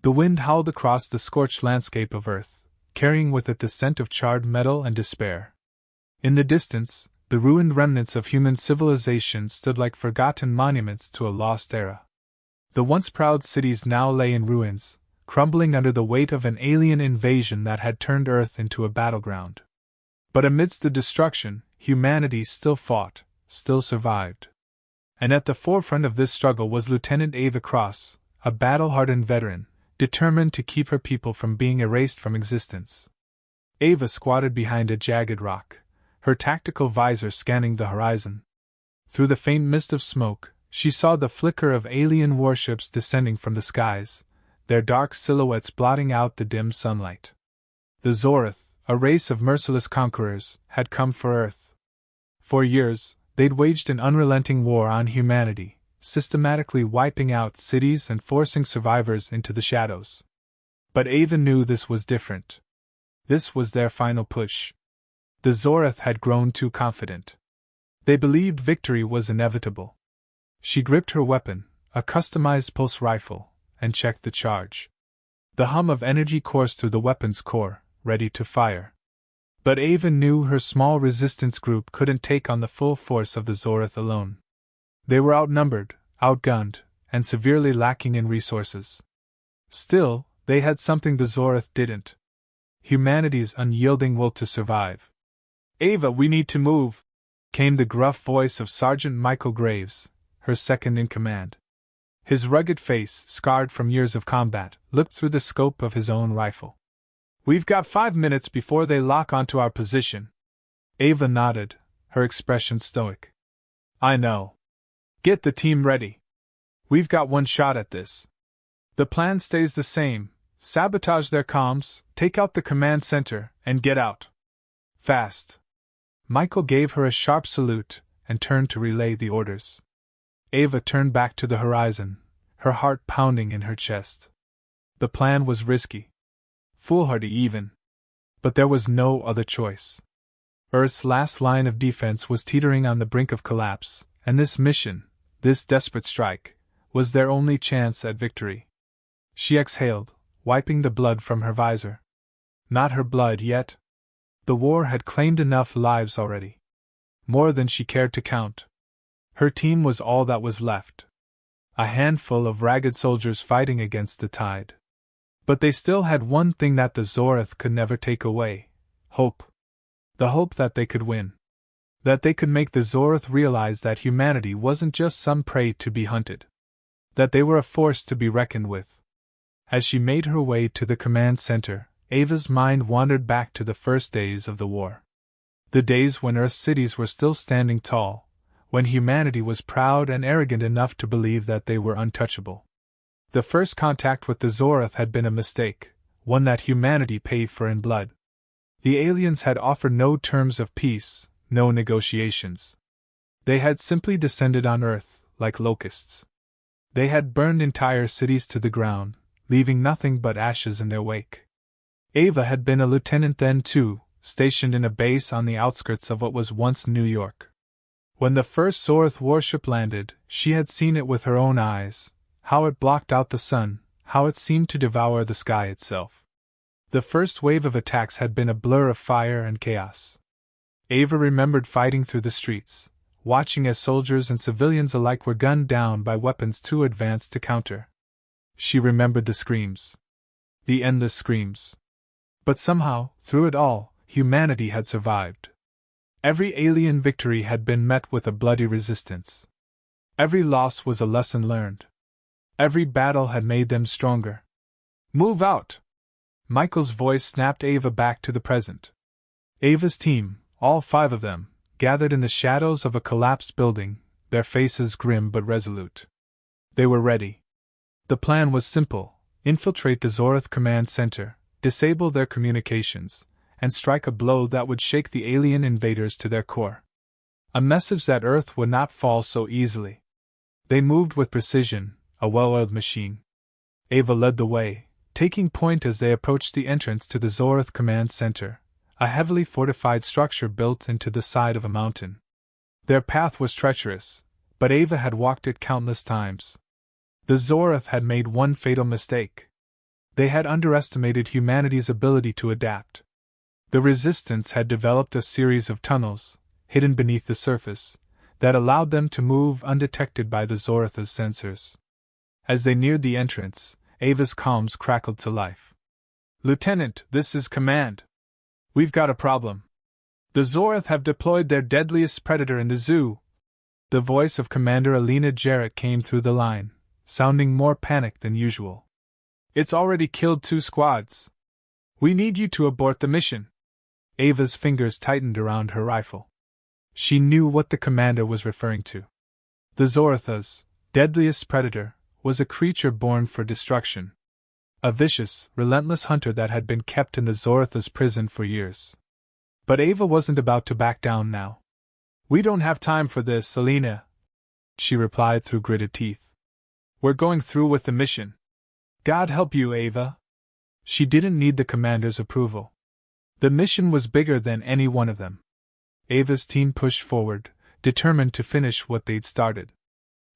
The wind howled across the scorched landscape of Earth, carrying with it the scent of charred metal and despair. In the distance, the ruined remnants of human civilization stood like forgotten monuments to a lost era. The once proud cities now lay in ruins, crumbling under the weight of an alien invasion that had turned Earth into a battleground. But amidst the destruction, humanity still fought, still survived. And at the forefront of this struggle was Lieutenant Ava Cross, a battle-hardened veteran, determined to keep her people from being erased from existence. Ava squatted behind a jagged rock, her tactical visor scanning the horizon. Through the faint mist of smoke, she saw the flicker of alien warships descending from the skies, their dark silhouettes blotting out the dim sunlight. The Zorath, a race of merciless conquerors, had come for Earth. For years, they'd waged an unrelenting war on humanity, systematically wiping out cities and forcing survivors into the shadows. But Ava knew this was different. This was their final push. The Zorath had grown too confident. They believed victory was inevitable. She gripped her weapon, a customized pulse rifle, and checked the charge. The hum of energy coursed through the weapon's core, ready to fire. But Ava knew her small resistance group couldn't take on the full force of the Zorath alone. They were outnumbered, outgunned, and severely lacking in resources. Still, they had something the Zorath didn't: humanity's unyielding will to survive. "Ava, we need to move," came the gruff voice of Sergeant Michael Graves, her second in command. His rugged face, scarred from years of combat, looked through the scope of his own rifle. "We've got 5 minutes before they lock onto our position." Ava nodded, her expression stoic. "I know. Get the team ready. We've got one shot at this. The plan stays the same: sabotage their comms, take out the command center, and get out. Fast." Michael gave her a sharp salute and turned to relay the orders. Ava turned back to the horizon, her heart pounding in her chest. The plan was risky. Foolhardy even. But there was no other choice. Earth's last line of defense was teetering on the brink of collapse, and this mission, this desperate strike, was their only chance at victory. She exhaled, wiping the blood from her visor. Not her blood yet. The war had claimed enough lives already. More than she cared to count. Her team was all that was left. A handful of ragged soldiers fighting against the tide. But they still had one thing that the Zorath could never take away: hope. The hope that they could win. That they could make the Zorath realize that humanity wasn't just some prey to be hunted. That they were a force to be reckoned with. As she made her way to the command center, Ava's mind wandered back to the first days of the war. The days when Earth's cities were still standing tall, when humanity was proud and arrogant enough to believe that they were untouchable. The first contact with the Zorath had been a mistake, one that humanity paid for in blood. The aliens had offered no terms of peace, no negotiations. They had simply descended on Earth, like locusts. They had burned entire cities to the ground, leaving nothing but ashes in their wake. Ava had been a lieutenant then too, stationed in a base on the outskirts of what was once New York. When the first Zorath warship landed, she had seen it with her own eyes, how it blocked out the sun, how it seemed to devour the sky itself. The first wave of attacks had been a blur of fire and chaos. Ava remembered fighting through the streets, watching as soldiers and civilians alike were gunned down by weapons too advanced to counter. She remembered the screams. The endless screams. But somehow, through it all, humanity had survived. Every alien victory had been met with a bloody resistance. Every loss was a lesson learned. Every battle had made them stronger. "Move out!" Michael's voice snapped Ava back to the present. Ava's team, all 5 of them, gathered in the shadows of a collapsed building, their faces grim but resolute. They were ready. The plan was simple: infiltrate the Zorath command center, disable their communications, and strike a blow that would shake the alien invaders to their core. A message that Earth would not fall so easily. They moved with precision, a well-oiled machine. Ava led the way, taking point as they approached the entrance to the Zorath command center, a heavily fortified structure built into the side of a mountain. Their path was treacherous, but Ava had walked it countless times. The Zorath had made one fatal mistake. They had underestimated humanity's ability to adapt. The Resistance had developed a series of tunnels, hidden beneath the surface, that allowed them to move undetected by the Zorath's sensors. As they neared the entrance, Ava's comms crackled to life. "Lieutenant, this is Command. We've got a problem. The Zorath have deployed their deadliest predator in the zoo." The voice of Commander Alina Jarrett came through the line, sounding more panicked than usual. "It's already killed 2 squads. We need you to abort the mission." Ava's fingers tightened around her rifle. She knew what the commander was referring to. The Zorath's deadliest predator was a creature born for destruction. A vicious, relentless hunter that had been kept in the Zorath's prison for years. But Ava wasn't about to back down now. "We don't have time for this, Alina," she replied through gritted teeth. "We're going through with the mission." "God help you, Ava." She didn't need the commander's approval. The mission was bigger than any one of them. Ava's team pushed forward, determined to finish what they'd started.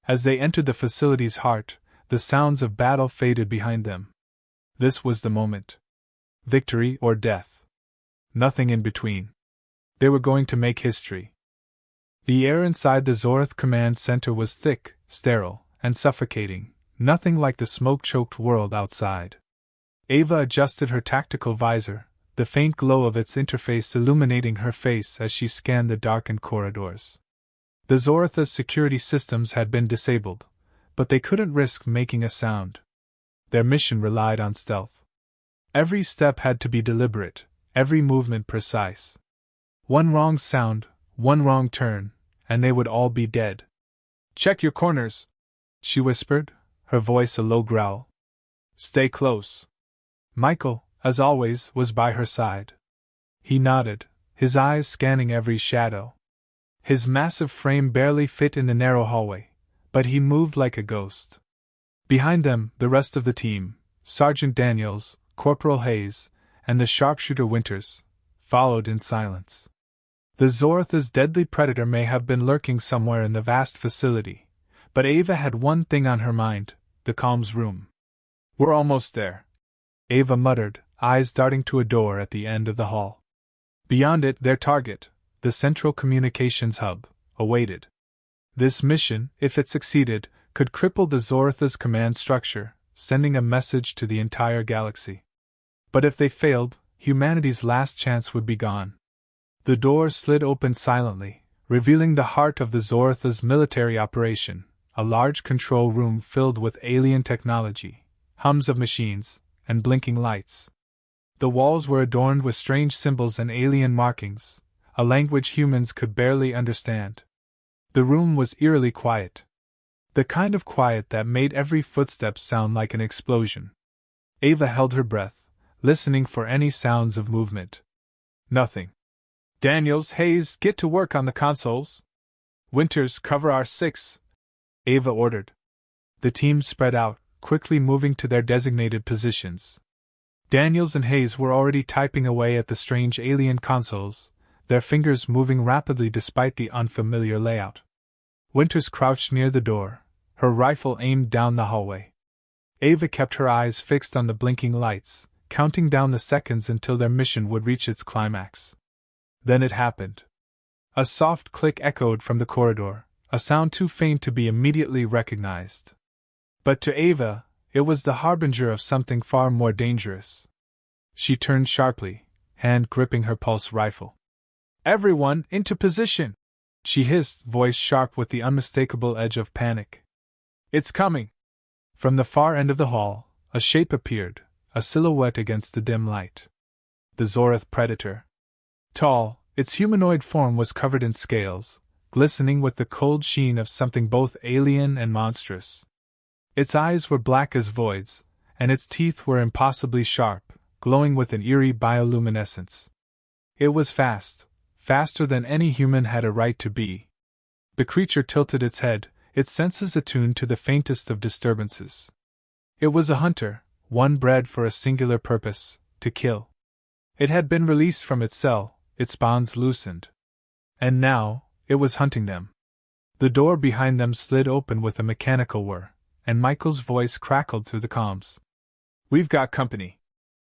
As they entered the facility's heart, the sounds of battle faded behind them. This was the moment. Victory or death. Nothing in between. They were going to make history. The air inside the Zorath Command Center was thick, sterile, and suffocating, nothing like the smoke-choked world outside. Ava adjusted her tactical visor, the faint glow of its interface illuminating her face as she scanned the darkened corridors. The Zorath's security systems had been disabled, but they couldn't risk making a sound. Their mission relied on stealth. Every step had to be deliberate, every movement precise. One wrong sound, one wrong turn, and they would all be dead. "Check your corners," she whispered, her voice a low growl. "Stay close." Michael, as always, was by her side. He nodded, his eyes scanning every shadow. His massive frame barely fit in the narrow hallway, but he moved like a ghost. Behind them, the rest of the team, Sergeant Daniels, Corporal Hayes, and the sharpshooter Winters, followed in silence. The Zorath's deadly predator may have been lurking somewhere in the vast facility, but Ava had one thing on her mind: the comms room. "We're almost there," Ava muttered, eyes darting to a door at the end of the hall. Beyond it, their target, the central communications hub, awaited. This mission, if it succeeded, could cripple the Zorath's command structure, sending a message to the entire galaxy. But if they failed, humanity's last chance would be gone. The door slid open silently, revealing the heart of the Zorath's military operation, a large control room filled with alien technology, hums of machines, and blinking lights. The walls were adorned with strange symbols and alien markings, a language humans could barely understand. The room was eerily quiet. The kind of quiet that made every footstep sound like an explosion. Ava held her breath, listening for any sounds of movement. Nothing. "Daniels, Hayes, get to work on the consoles. Winters, cover R6, Ava ordered. The team spread out, quickly moving to their designated positions. Daniels and Hayes were already typing away at the strange alien consoles, their fingers moving rapidly despite the unfamiliar layout. Winters crouched near the door, her rifle aimed down the hallway. Ava kept her eyes fixed on the blinking lights, counting down the seconds until their mission would reach its climax. Then it happened. A soft click echoed from the corridor, a sound too faint to be immediately recognized. But to Ava, it was the harbinger of something far more dangerous. She turned sharply, hand gripping her pulse rifle. "Everyone, into position!" she hissed, voice sharp with the unmistakable edge of panic. "It's coming!" From the far end of the hall, a shape appeared, a silhouette against the dim light. The Zorath predator. Tall, its humanoid form was covered in scales, glistening with the cold sheen of something both alien and monstrous. Its eyes were black as voids, and its teeth were impossibly sharp, glowing with an eerie bioluminescence. It was fast, faster than any human had a right to be. The creature tilted its head, its senses attuned to the faintest of disturbances. It was a hunter, one bred for a singular purpose: to kill. It had been released from its cell, its bonds loosened. And now, it was hunting them. The door behind them slid open with a mechanical whir, and Michael's voice crackled through the comms. We've got company.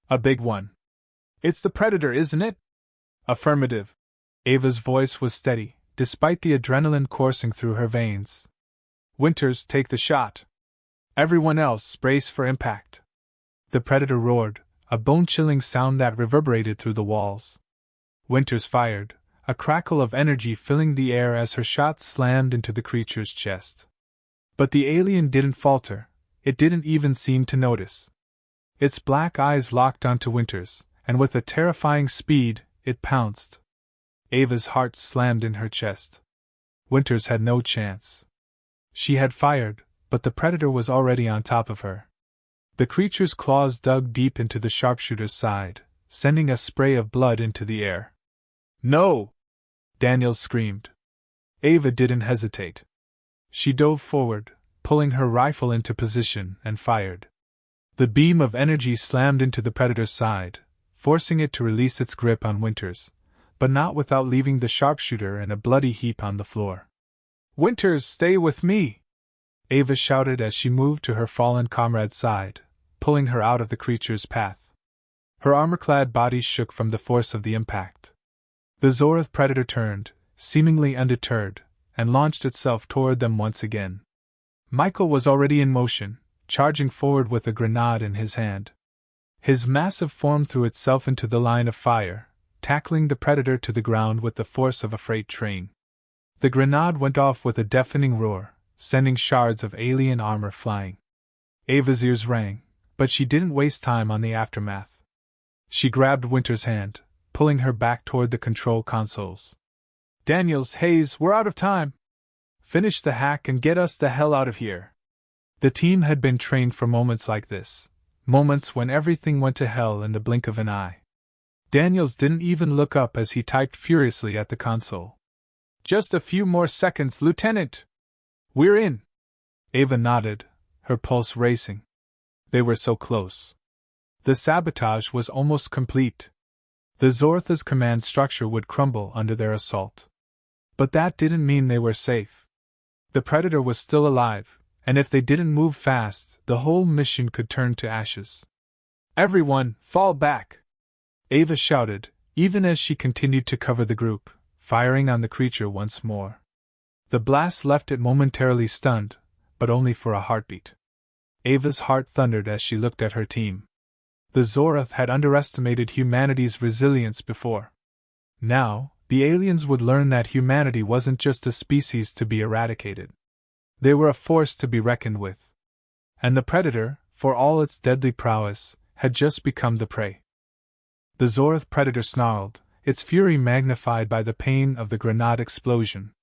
A big one. It's the Predator, isn't it? Affirmative. Ava's voice was steady, despite the adrenaline coursing through her veins. Winters, take the shot. Everyone else, brace for impact. The Predator roared, a bone-chilling sound that reverberated through the walls. Winters fired, a crackle of energy filling the air as her shot slammed into the creature's chest. But the alien didn't falter, it didn't even seem to notice. Its black eyes locked onto Winters, and with a terrifying speed, it pounced. Ava's heart slammed in her chest. Winters had no chance. She had fired, but the Predator was already on top of her. The creature's claws dug deep into the sharpshooter's side, sending a spray of blood into the air. No! Daniels screamed. Ava didn't hesitate. She dove forward, pulling her rifle into position, and fired. The beam of energy slammed into the Predator's side, forcing it to release its grip on Winters, but not without leaving the sharpshooter in a bloody heap on the floor. Winters, stay with me! Ava shouted as she moved to her fallen comrade's side, pulling her out of the creature's path. Her armor-clad body shook from the force of the impact. The Zorath Predator turned, seemingly undeterred, and launched itself toward them once again. Michael was already in motion, charging forward with a grenade in his hand. His massive form threw itself into the line of fire, tackling the Predator to the ground with the force of a freight train. The grenade went off with a deafening roar, sending shards of alien armor flying. Ava's ears rang, but she didn't waste time on the aftermath. She grabbed Winter's hand, pulling her back toward the control consoles. Daniels, Hayes, we're out of time! Finish the hack and get us the hell out of here! The team had been trained for moments like this, moments when everything went to hell in the blink of an eye. Daniels didn't even look up as he typed furiously at the console. Just a few more seconds, Lieutenant! We're in! Ava nodded, her pulse racing. They were so close. The sabotage was almost complete. The Zorath's command structure would crumble under their assault. But that didn't mean they were safe. The Predator was still alive, and if they didn't move fast, the whole mission could turn to ashes. Everyone, fall back! Ava shouted, even as she continued to cover the group, firing on the creature once more. The blast left it momentarily stunned, but only for a heartbeat. Ava's heart thundered as she looked at her team. The Zorath had underestimated humanity's resilience before. Now, the aliens would learn that humanity wasn't just a species to be eradicated. They were a force to be reckoned with. And the Predator, for all its deadly prowess, had just become the prey. The Zorath Predator snarled, its fury magnified by the pain of the grenade explosion.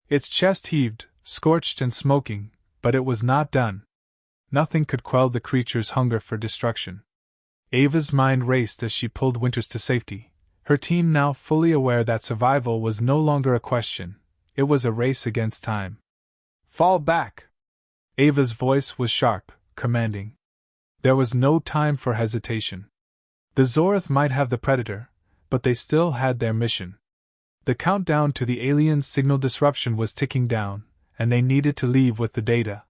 Its chest heaved, scorched and smoking, but it was not done. Nothing could quell the creature's hunger for destruction. Ava's mind raced as she pulled Winters to safety, her team now fully aware that survival was no longer a question, it was a race against time. Fall back! Ava's voice was sharp, commanding. There was no time for hesitation. The Zorath might have the Predator, but they still had their mission. The countdown to the aliens' signal disruption was ticking down, and they needed to leave with the data.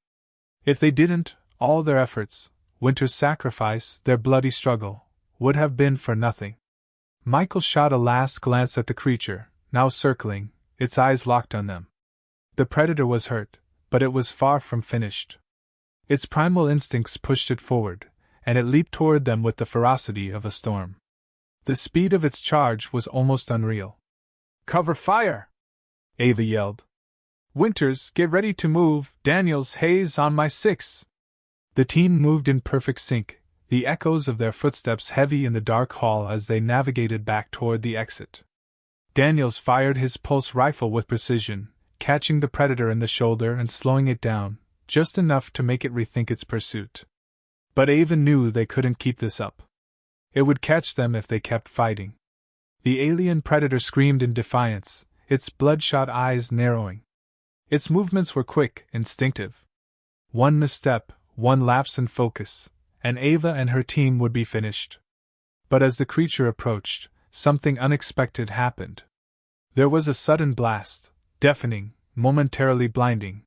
If they didn't, all their efforts, Winter's sacrifice, their bloody struggle, would have been for nothing. Michael shot a last glance at the creature, now circling, its eyes locked on them. The Predator was hurt, but it was far from finished. Its primal instincts pushed it forward, and it leaped toward them with the ferocity of a storm. The speed of its charge was almost unreal. Cover fire! Ava yelled. Winters, get ready to move, Daniels, Hayes on my 6. The team moved in perfect sync, the echoes of their footsteps heavy in the dark hall as they navigated back toward the exit. Daniels fired his pulse rifle with precision, catching the Predator in the shoulder and slowing it down, just enough to make it rethink its pursuit. But Ava knew they couldn't keep this up. It would catch them if they kept fighting. The alien Predator screamed in defiance, its bloodshot eyes narrowing. Its movements were quick, instinctive. One misstep, one lapse in focus, and Ava and her team would be finished. But as the creature approached, something unexpected happened. There was a sudden blast, deafening, momentarily blinding.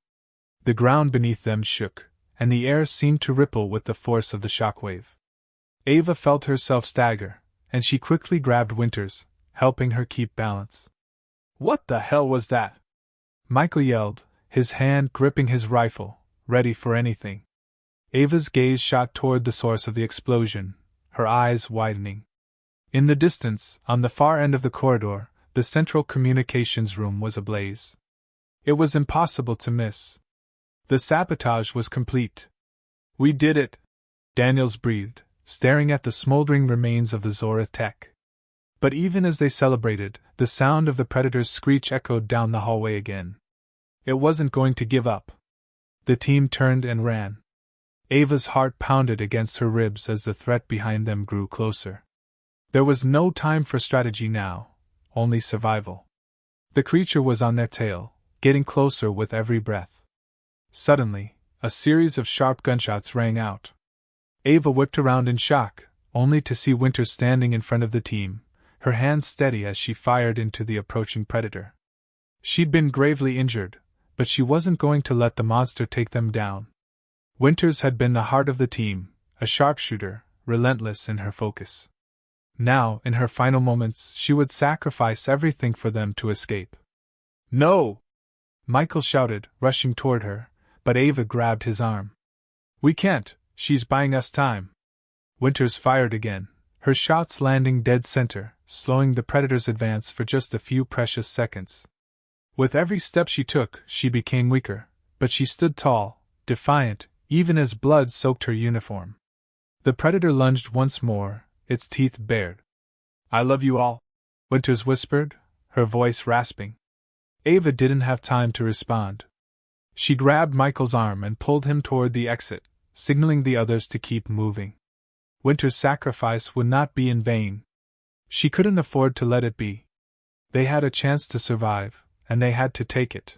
The ground beneath them shook, and the air seemed to ripple with the force of the shockwave. Ava felt herself stagger, and she quickly grabbed Winters, helping her keep balance. "What the hell was that?" Michael yelled, his hand gripping his rifle, ready for anything. Ava's gaze shot toward the source of the explosion, her eyes widening. In the distance, on the far end of the corridor, the central communications room was ablaze. It was impossible to miss. The sabotage was complete. "We did it," Daniels breathed, staring at the smoldering remains of the Zorath tech. But even as they celebrated, the sound of the Predator's screech echoed down the hallway again. It wasn't going to give up. The team turned and ran. Ava's heart pounded against her ribs as the threat behind them grew closer. There was no time for strategy now, only survival. The creature was on their tail, getting closer with every breath. Suddenly, a series of sharp gunshots rang out. Ava whipped around in shock, only to see Winters standing in front of the team, her hands steady as she fired into the approaching predator. She'd been gravely injured, but she wasn't going to let the monster take them down. Winters had been the heart of the team, a sharpshooter, relentless in her focus. Now, in her final moments, she would sacrifice everything for them to escape. "No!" Michael shouted, rushing toward her, but Ava grabbed his arm. "We can't, she's buying us time." Winters fired again, her shots landing dead center, slowing the predator's advance for just a few precious seconds. With every step she took, she became weaker, but she stood tall, defiant, even as blood soaked her uniform. The predator lunged once more, its teeth bared. "I love you all," Winters whispered, her voice rasping. Ava didn't have time to respond. She grabbed Michael's arm and pulled him toward the exit, signaling the others to keep moving. Winters' sacrifice would not be in vain. She couldn't afford to let it be. They had a chance to survive, and they had to take it.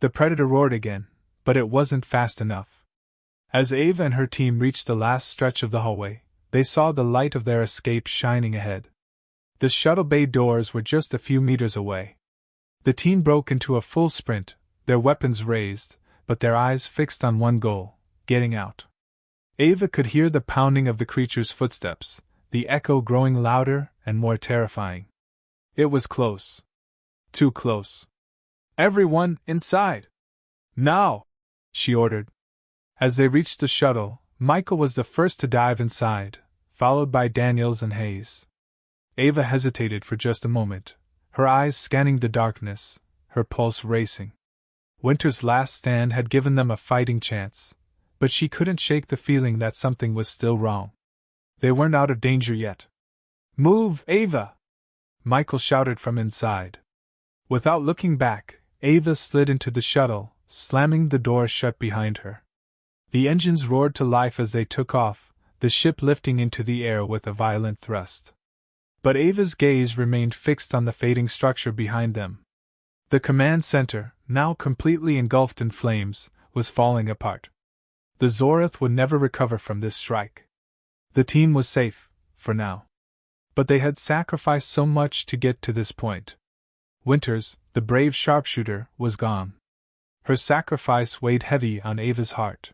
The predator roared again, but it wasn't fast enough. As Ava and her team reached the last stretch of the hallway, they saw the light of their escape shining ahead. The shuttle bay doors were just a few meters away. The team broke into a full sprint, their weapons raised, but their eyes fixed on one goal: getting out. Ava could hear the pounding of the creature's footsteps, the echo growing louder and more terrifying. It was close. Too close. "Everyone, inside! Now!" she ordered. As they reached the shuttle, Michael was the first to dive inside, followed by Daniels and Hayes. Ava hesitated for just a moment, her eyes scanning the darkness, her pulse racing. Winter's last stand had given them a fighting chance, but she couldn't shake the feeling that something was still wrong. They weren't out of danger yet. "Move, Ava!" Michael shouted from inside. Without looking back, Ava slid into the shuttle, slamming the door shut behind her. The engines roared to life as they took off, the ship lifting into the air with a violent thrust. But Ava's gaze remained fixed on the fading structure behind them. The command center, now completely engulfed in flames, was falling apart. The Zorath would never recover from this strike. The team was safe, for now. But they had sacrificed so much to get to this point. Winters, the brave sharpshooter, was gone. Her sacrifice weighed heavy on Ava's heart.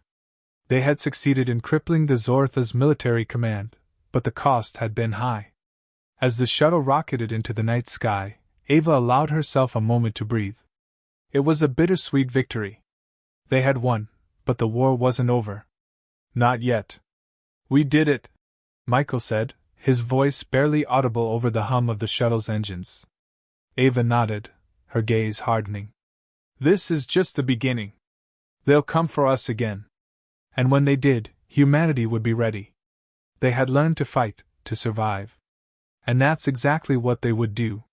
They had succeeded in crippling the Zorath's military command, but the cost had been high. As the shuttle rocketed into the night sky, Ava allowed herself a moment to breathe. It was a bittersweet victory. They had won, but the war wasn't over. Not yet. "We did it," Michael said, his voice barely audible over the hum of the shuttle's engines. Ava nodded, her gaze hardening. "This is just the beginning. They'll come for us again. And when they did, humanity would be ready. They had learned to fight, to survive. And that's exactly what they would do.